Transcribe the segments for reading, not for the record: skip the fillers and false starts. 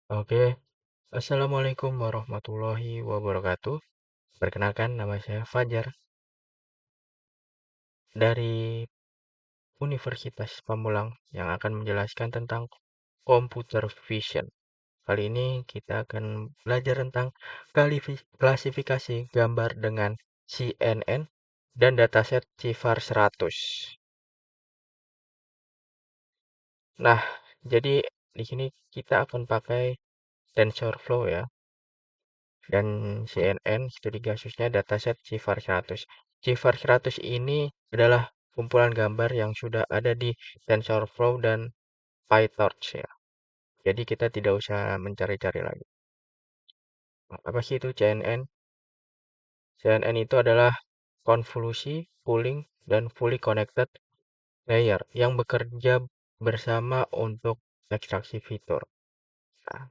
Oke, Assalamualaikum warahmatullahi wabarakatuh. Perkenalkan, nama saya Fajar dari Universitas Pamulang yang akan menjelaskan tentang computer vision. Kali ini kita akan belajar tentang klasifikasi gambar dengan CNN dan dataset CIFAR 100. Nah, jadi di sini kita akan pakai TensorFlow ya. Dan CNN studi kasusnya dataset CIFAR 100. CIFAR 100 ini adalah kumpulan gambar yang sudah ada di TensorFlow dan PyTorch ya. Jadi kita tidak usah mencari-cari lagi. Apa sih itu CNN? CNN itu adalah konvolusi, pooling, dan fully connected layer yang bekerja bersama untuk ekstraksi fitur. Nah,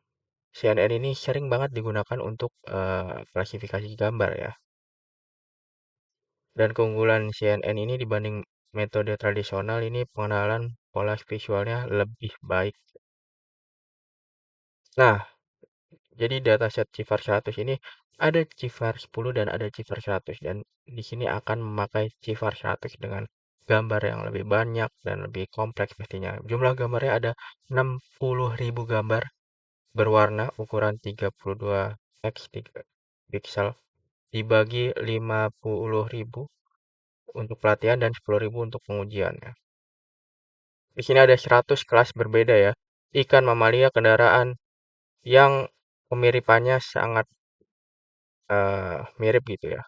CNN ini sering banget digunakan untuk klasifikasi gambar ya. Dan keunggulan CNN ini dibanding metode tradisional ini pengenalan pola visualnya lebih baik. Nah, jadi dataset CIFAR 100 ini ada CIFAR 10 dan ada CIFAR 100 dan di sini akan memakai CIFAR 100 dengan gambar yang lebih banyak dan lebih kompleks pastinya. Jumlah gambarnya ada 60.000 gambar berwarna ukuran 32x3 pixel dibagi 50.000 untuk pelatihan dan 10.000 untuk pengujian ya. Di sini ada 100 kelas berbeda ya. Ikan, mamalia, kendaraan yang kemiripannya sangat mirip gitu ya.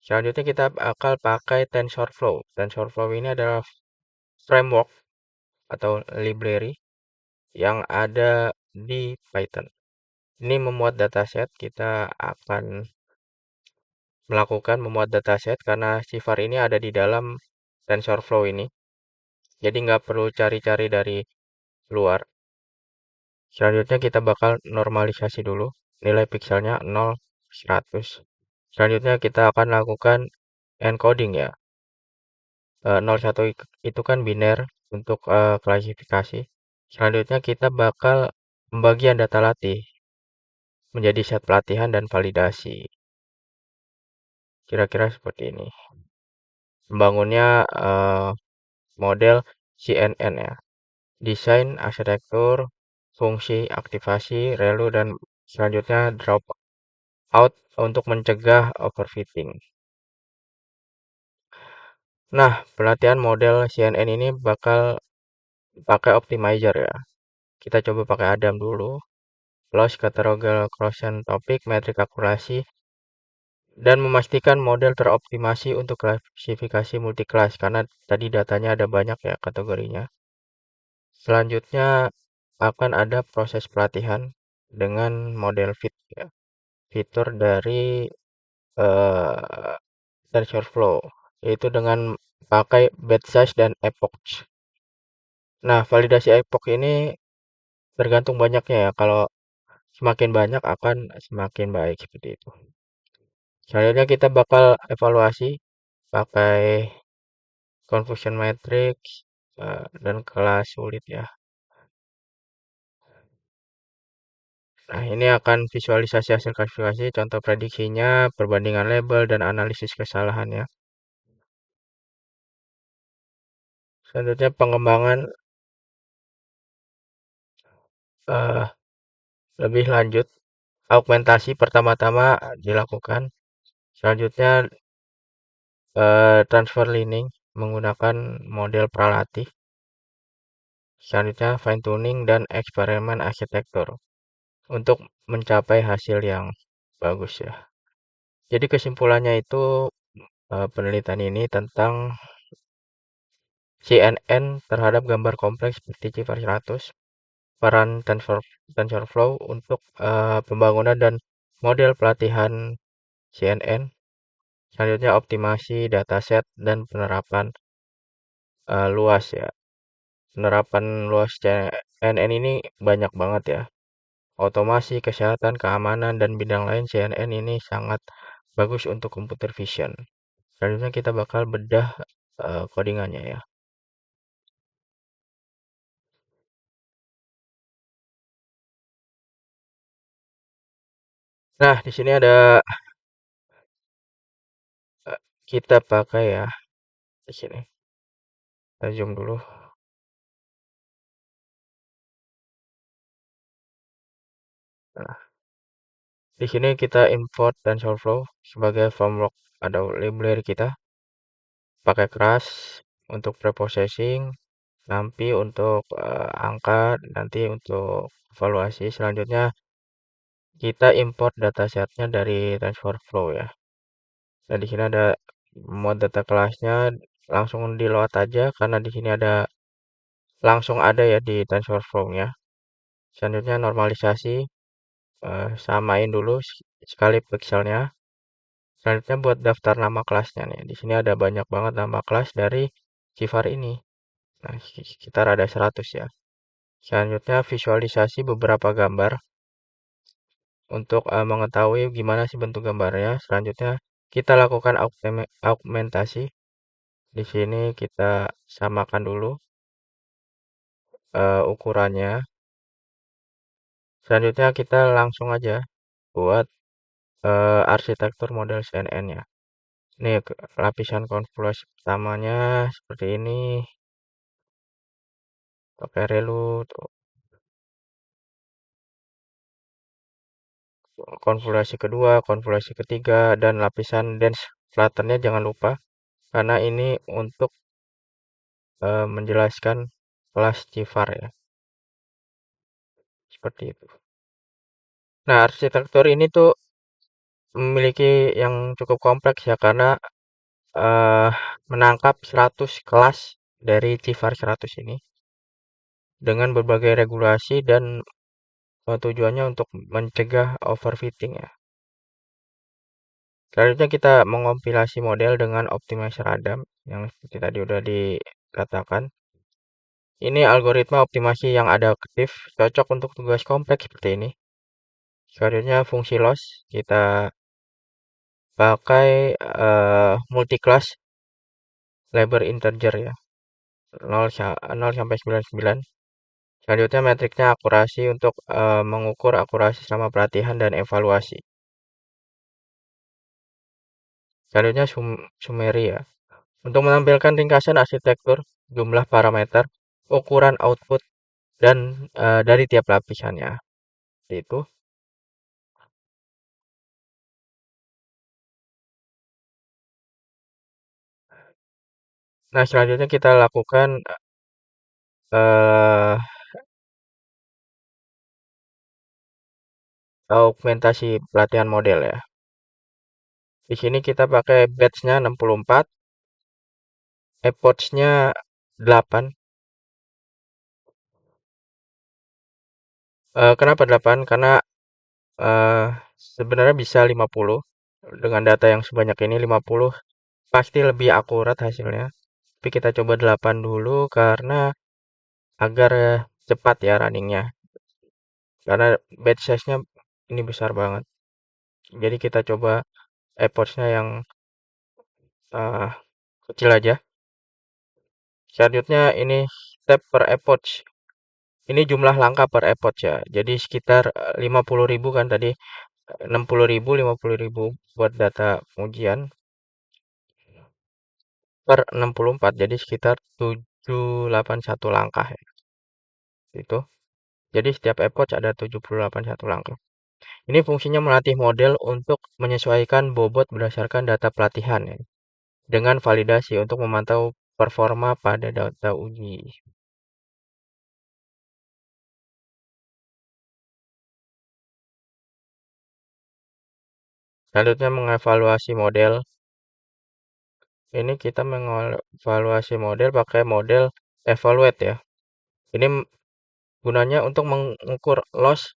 Selanjutnya kita bakal pakai TensorFlow. TensorFlow ini adalah framework atau library yang ada di Python. Ini memuat dataset, kita akan melakukan memuat dataset karena sifar ini ada di dalam TensorFlow ini. Jadi nggak perlu cari-cari dari luar. Selanjutnya kita bakal normalisasi dulu nilai pixelnya 0, 100. Selanjutnya kita akan lakukan encoding ya. 0, 1 itu kan biner untuk klasifikasi. Selanjutnya kita bakal pembagian data latih menjadi set pelatihan dan validasi. Kira-kira seperti ini. Membangunnya model CNN ya. Desain, arsitektur, fungsi, aktivasi, relu, dan selanjutnya drop out untuk mencegah overfitting. Nah, pelatihan model CNN ini bakal pakai optimizer ya. Kita coba pakai Adam dulu. Loss, categorical crossing topik, metrik akurasi, dan memastikan model teroptimasi untuk klasifikasi multiclass karena tadi datanya ada banyak ya kategorinya. Selanjutnya akan ada proses pelatihan dengan model fit ya. Fitur dari TensorFlow yaitu dengan pakai batch size dan epoch. Nah, validasi epoch ini tergantung banyaknya ya. Kalau semakin banyak akan semakin baik seperti itu. Selanjutnya kita bakal evaluasi pakai confusion matrix dan kelas sulit ya. Nah, ini akan visualisasi hasil klasifikasi, contoh prediksinya, perbandingan label, dan analisis kesalahan ya. Selanjutnya pengembangan eh, lebih lanjut, augmentasi pertama-tama dilakukan. Selanjutnya transfer learning menggunakan model pralatih. Selanjutnya fine tuning dan eksperimen arsitektur untuk mencapai hasil yang bagus ya. Jadi kesimpulannya itu penelitian ini tentang CNN terhadap gambar kompleks seperti CIFAR 100, peran TensorFlow untuk pembangunan dan model pelatihan CNN, selanjutnya optimasi dataset dan penerapan luas ya. Penerapan luas CNN ini banyak banget ya. Otomasi, kesehatan, keamanan, dan bidang lain CNN ini sangat bagus untuk computer vision. Selanjutnya kita bakal bedah codingannya ya. Nah, di sini ada kita pakai ya di sini. Kita zoom dulu. Nah, di sini kita import TensorFlow sebagai framework ada library kita. Pakai keras untuk preprocessing, nanti untuk angka, nanti untuk evaluasi. Selanjutnya kita import datasetnya dari TensorFlow ya. Nah, di sini ada mode data kelasnya, langsung di load aja karena di sini ada langsung ada ya di TensorFlow-nya. Selanjutnya normalisasi, samain dulu sekali pikselnya. Selanjutnya buat daftar nama kelasnya nih. Di sini ada banyak banget nama kelas dari Cifar ini. Nah, sekitar ada 100 ya. Selanjutnya visualisasi beberapa gambar untuk mengetahui gimana sih bentuk gambarnya. Selanjutnya kita lakukan augmentasi. Di sini kita samakan dulu ukurannya. Selanjutnya kita langsung aja buat arsitektur model CNN-nya. Nih lapisan konfigurasi pertamanya seperti ini. Pakai relu, tuh. Konfigurasi kedua, konfigurasi ketiga, dan lapisan dense flattennya jangan lupa. Karena ini untuk menjelaskan kelas Cifar ya. Seperti itu. Nah, arsitektur ini tuh memiliki yang cukup kompleks ya karena eh, menangkap 100 kelas dari Cifar 100 ini dengan berbagai regulasi dan tujuannya untuk mencegah overfitting ya. Selanjutnya kita mengompilasi model dengan optimizer Adam yang seperti tadi udah dikatakan. Ini algoritma optimasi yang adaptif, cocok untuk tugas kompleks seperti ini. Selanjutnya fungsi loss, kita pakai multiclass label integer ya. 0 sampai 99. Selanjutnya metriknya akurasi untuk mengukur akurasi selama pelatihan dan evaluasi. Selanjutnya summary ya. Untuk menampilkan ringkasan arsitektur, jumlah parameter, ukuran output, dan dari tiap lapisannya. Itu. Nah, selanjutnya kita lakukan eh augmentasi pelatihan model ya. Di sini kita pakai batch-nya 64, epoch-nya 8. Kenapa 8? Karena eh sebenarnya bisa 50. Dengan data yang sebanyak ini 50 pasti lebih akurat hasilnya. Tapi kita coba 8 dulu karena agar cepat ya runningnya. Karena batch size-nya ini besar banget. Jadi kita coba epoch-nya yang eh, kecil aja. Selanjutnya ini step per epoch. Ini jumlah langkah per epoch ya. Jadi sekitar 50.000 kan tadi. 60.000, 50.000 buat data ujian per 64. Jadi sekitar 781 langkah ya. Itu. Jadi setiap epoch ada 781 langkah. Ini fungsinya melatih model untuk menyesuaikan bobot berdasarkan data pelatihan ya. Dengan validasi untuk memantau performa pada data uji. Selanjutnya mengevaluasi model. Ini kita mengevaluasi model pakai model evaluate ya. Ini gunanya untuk mengukur loss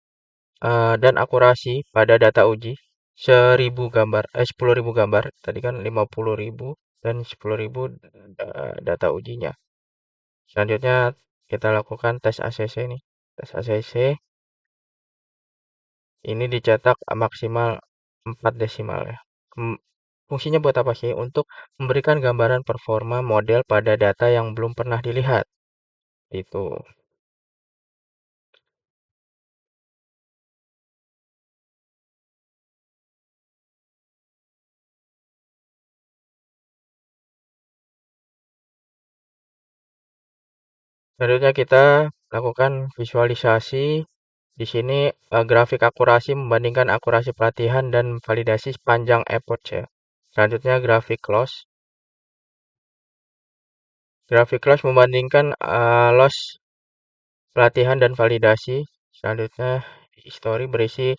dan akurasi pada data uji 10.000 gambar. Tadi kan 50.000 dan 10.000 data ujinya. Selanjutnya kita lakukan tes ACC nih. Tes ACC ini dicetak maksimal 4 desimal ya. Fungsinya buat apa sih? Untuk memberikan gambaran performa model pada data yang belum pernah dilihat. Itu. Selanjutnya kita lakukan visualisasi. Di sini grafik akurasi membandingkan akurasi pelatihan dan validasi sepanjang approach ya. Selanjutnya grafik loss. Grafik loss membandingkan loss pelatihan dan validasi. Selanjutnya history berisi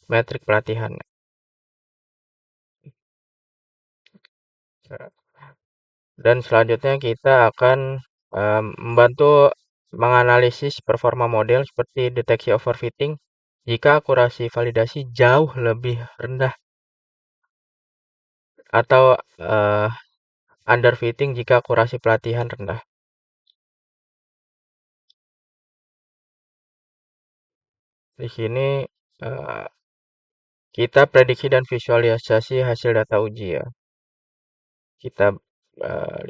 metrik pelatihan. Dan selanjutnya kita akan membantu menganalisis performa model seperti deteksi overfitting jika akurasi validasi jauh lebih rendah atau underfitting jika akurasi pelatihan rendah. Di sini kita prediksi dan visualisasi hasil data uji ya. Kita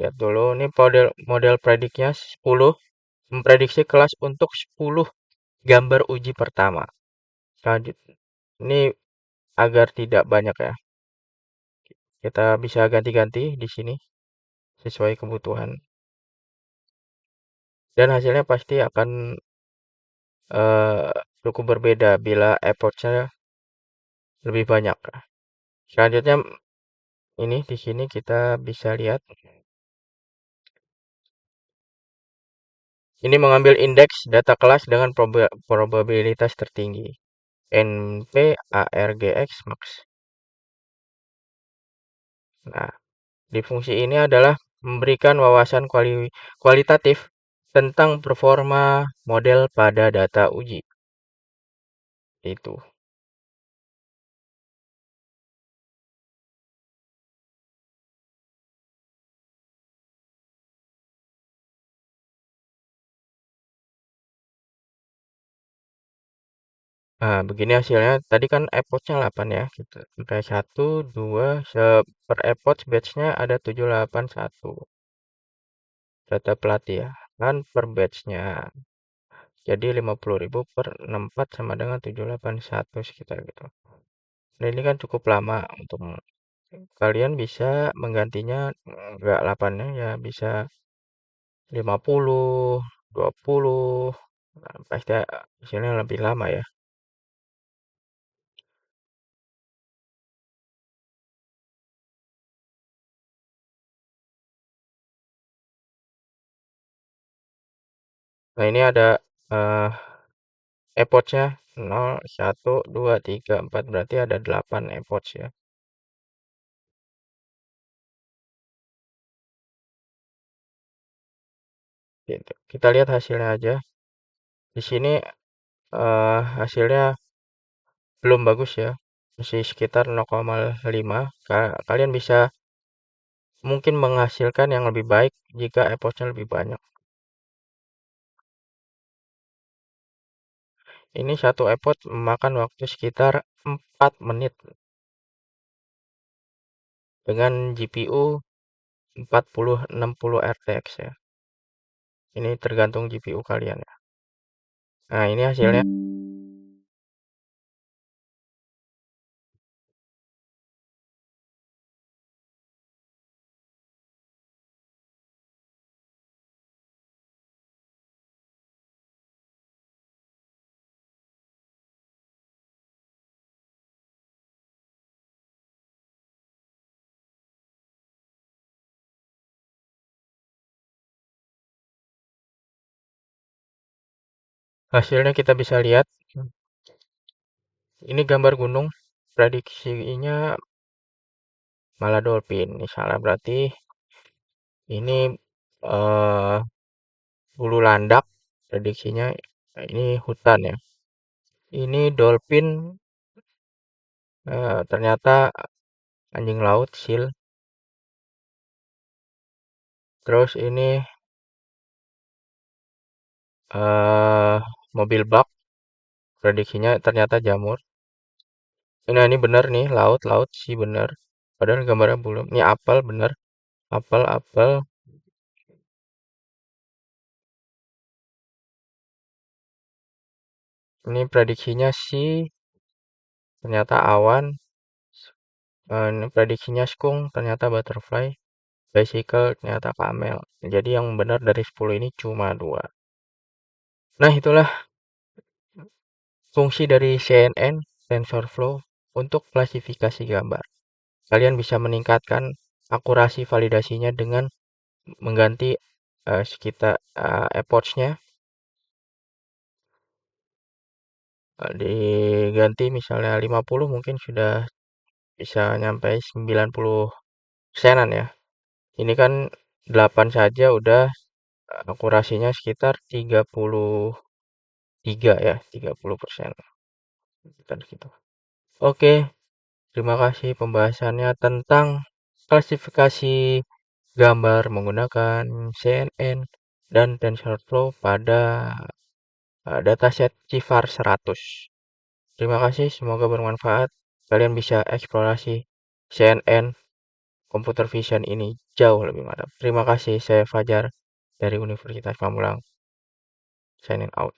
lihat dulu ini model prediknya 10 memprediksi kelas untuk 10 gambar uji pertama. Selanjutnya ini agar tidak banyak ya. Kita bisa ganti-ganti di sini sesuai kebutuhan. Dan hasilnya pasti akan cukup berbeda bila effortnya lebih banyak. Selanjutnya ini di sini kita bisa lihat ini mengambil indeks data kelas dengan probabilitas tertinggi. NP ARGX max. Nah, di fungsi ini adalah memberikan wawasan kualitatif tentang performa model pada data uji. Itu. Nah, begini hasilnya. Tadi kan epoch-nya 8 ya. Kita sampai 1, 2, per epoch batch-nya ada 781. Data pelatihan per batch-nya. Jadi 50.000 per 64 sama dengan 781 sekitar gitu. Nah, ini kan cukup lama untuk kalian bisa menggantinya enggak 8-nya ya bisa 50, 20. Nah, pasti hasilnya lebih lama ya. Nah, ini ada epoch-nya 0, 1, 2, 3, 4 berarti ada 8 epoch ya. Gitu. Kita lihat hasilnya aja. Di sini hasilnya belum bagus ya. Masih sekitar 0,5. Kalian bisa mungkin menghasilkan yang lebih baik jika epoch-nya lebih banyak. Ini satu epoch memakan waktu sekitar 4 menit dengan GPU 4060 RTX ya. Ini tergantung GPU kalian ya. Nah, ini hasilnya. Hasilnya kita bisa lihat. Ini gambar gunung. Prediksinya malah dolphin. Ini salah berarti ini bulu landak. Prediksinya ini hutan ya. Ini dolphin ternyata anjing laut seal. Terus ini mobil bak. Prediksinya ternyata jamur. Nah, ini benar nih laut sih benar. Padahal gambarnya belum. Ini apel benar. Apel. Ini prediksinya sih ternyata awan. Ini prediksinya skunk ternyata butterfly. Bicycle ternyata camel. Jadi yang benar dari 10 ini cuma 2. Nah, itulah fungsi dari CNN TensorFlow untuk klasifikasi gambar. Kalian bisa meningkatkan akurasi validasinya dengan mengganti sekitar epochnya, diganti misalnya 50 mungkin sudah bisa nyampe 90 persenan ya. Ini kan 8 saja udah akurasinya sekitar 33 ya, 30%. Sekitar gitu. Oke, terima kasih pembahasannya tentang klasifikasi gambar menggunakan CNN dan TensorFlow pada dataset CIFAR 100. Terima kasih, semoga bermanfaat. Kalian bisa eksplorasi CNN Computer Vision ini jauh lebih mantap. Terima kasih, saya Fajar dari Universitas Pamulang. Signing out.